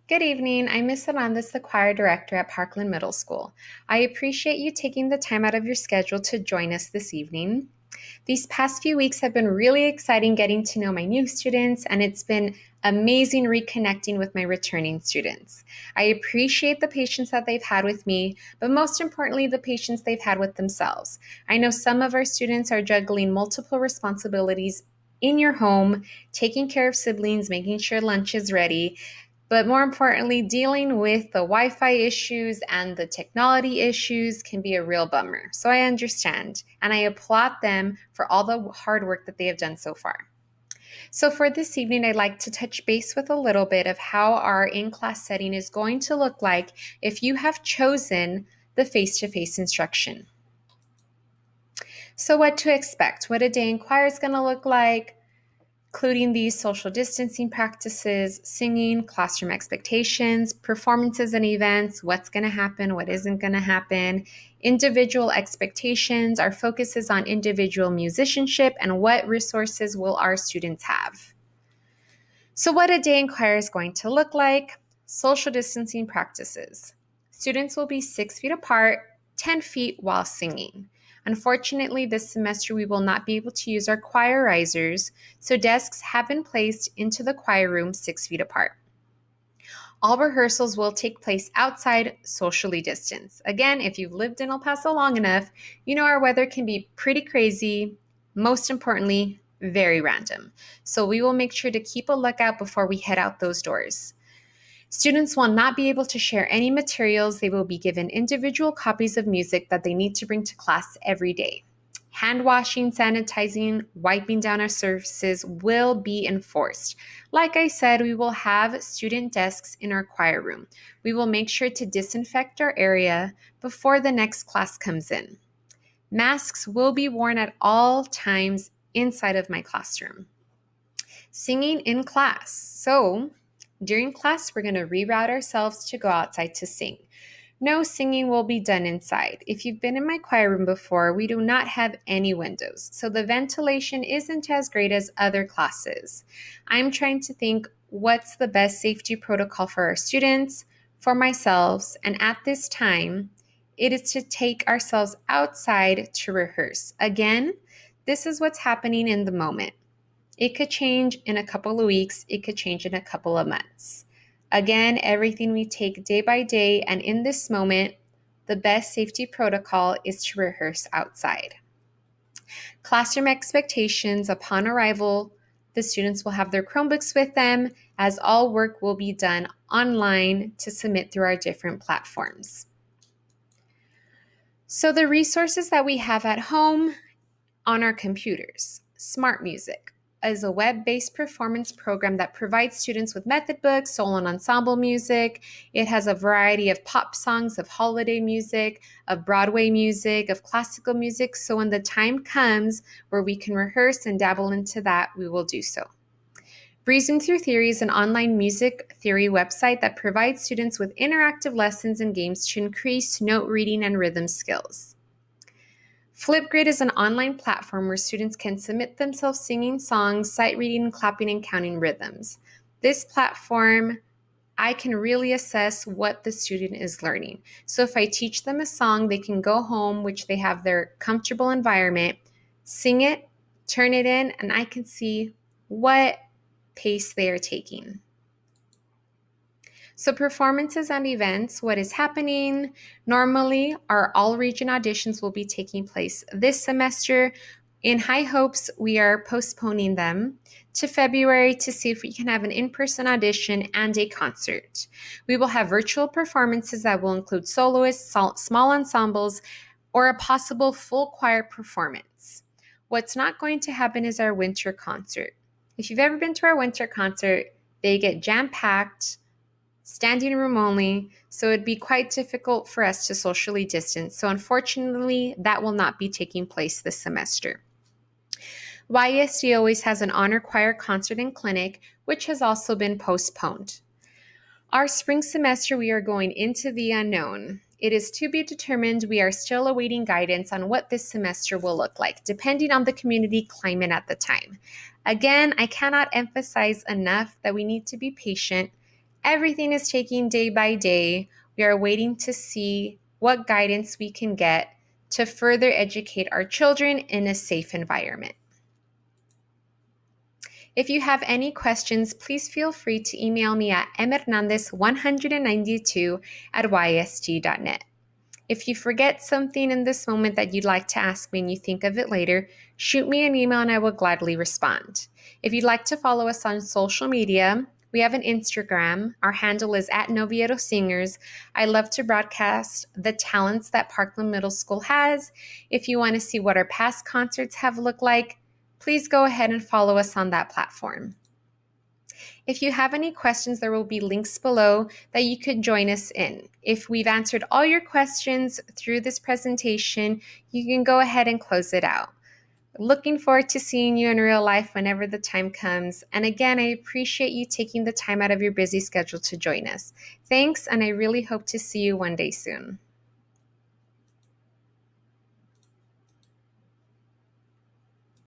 Good evening. I'm Miss Hernandez, the choir director at Parkland Middle School. I appreciate you taking the time out of your schedule to join us this evening. These past few weeks have been really exciting getting to know my new students, and it's been amazing reconnecting with my returning students. I appreciate the patience that they've had with me, but most importantly, the patience they've had with themselves. I know some of our students are juggling multiple responsibilities in your home, taking care of siblings, making sure lunch is ready, but more importantly, dealing with the Wi Fi issues and the technology issues can be a real bummer. So I understand, and I applaud them for all the hard work that they have done so far. So for this evening, I'd like to touch base with a little bit of how our in class setting is going to look like if you have chosen the face to face instruction. So, what to expect, what a day in choir is going to look like, including these social distancing practices, singing, classroom expectations, performances and events, what's going to happen, what isn't going to happen, individual expectations. Our focus is on individual musicianship and what resources will our students have. So, what a day in choir is going to look like: social distancing practices. Students will be 6 feet apart, 10 feet while singing. Unfortunately, this semester we will not be able to use our choir risers, so desks have been placed into the choir room 6 feet apart. All rehearsals will take place outside, socially distanced. Again, if you've lived in El Paso long enough, you know our weather can be pretty crazy, most importantly, very random. So we will make sure to keep a lookout before we head out those doors. Students will not be able to share any materials. They will be given individual copies of music that they need to bring to class every day. Hand washing, sanitizing, wiping down our surfaces will be enforced. Like I said, we will have student desks in our choir room. We will make sure to disinfect our area before the next class comes in. Masks will be worn at all times inside of my classroom. Singing in class. So, during class, we're going to reroute ourselves to go outside to sing. No singing will be done inside. If you've been in my choir room before, we do not have any windows, so the ventilation isn't as great as other classes. I'm trying to think what's the best safety protocol for our students, for myself, and at this time, it is to take ourselves outside to rehearse. Again, this is what's happening in the moment. It could change in a couple of weeks. It could change in a couple of months. Again, everything we take day by day, and in this moment, the best safety protocol is to rehearse outside. Classroom expectations: upon arrival, the students will have their Chromebooks with them, as all work will be done online to submit through our different platforms. So the resources that we have at home on our computers: Smart Music is a web-based performance program that provides students with method books, solo and ensemble music. It has a variety of pop songs, of holiday music, of Broadway music, of classical music. So when the time comes where we can rehearse and dabble into that, we will do so. Breezing Through Theory is an online music theory website that provides students with interactive lessons and games to increase note reading and rhythm skills. Flipgrid is an online platform where students can submit themselves singing songs, sight reading, clapping, and counting rhythms. This platform, I can really assess what the student is learning. So if I teach them a song, they can go home, which they have their comfortable environment, sing it, turn it in, and I can see what pace they are taking. So performances and events, what is happening? Normally, our all-region auditions will be taking place this semester. In high hopes, we are postponing them to February to see if we can have an in-person audition and a concert. We will have virtual performances that will include soloists, small ensembles, or a possible full choir performance. What's not going to happen is our winter concert. If you've ever been to our winter concert, they get jam-packed, standing room only, so it'd be quite difficult for us to socially distance. So unfortunately, that will not be taking place this semester. YSD always has an honor choir concert and clinic, which has also been postponed. Our spring semester, we are going into the unknown. It is to be determined. We are still awaiting guidance on what this semester will look like, depending on the community climate at the time. Again, I cannot emphasize enough that we need to be patient. Everything is taking day by day. We are waiting to see what guidance we can get to further educate our children in a safe environment. If you have any questions, please feel free to email me at mhernandez192@ysg.net. If you forget something in this moment that you'd like to ask me and you think of it later, shoot me an email and I will gladly respond. If you'd like to follow us on social media, we have an Instagram. Our handle is @NovieroSingers. I love to broadcast the talents that Parkland Middle School has. If you want to see what our past concerts have looked like, please go ahead and follow us on that platform. If you have any questions, there will be links below that you could join us in. If we've answered all your questions through this presentation, you can go ahead and close it out. Looking forward to seeing you in real life whenever the time comes. And again, I appreciate you taking the time out of your busy schedule to join us. Thanks, and I really hope to see you one day soon.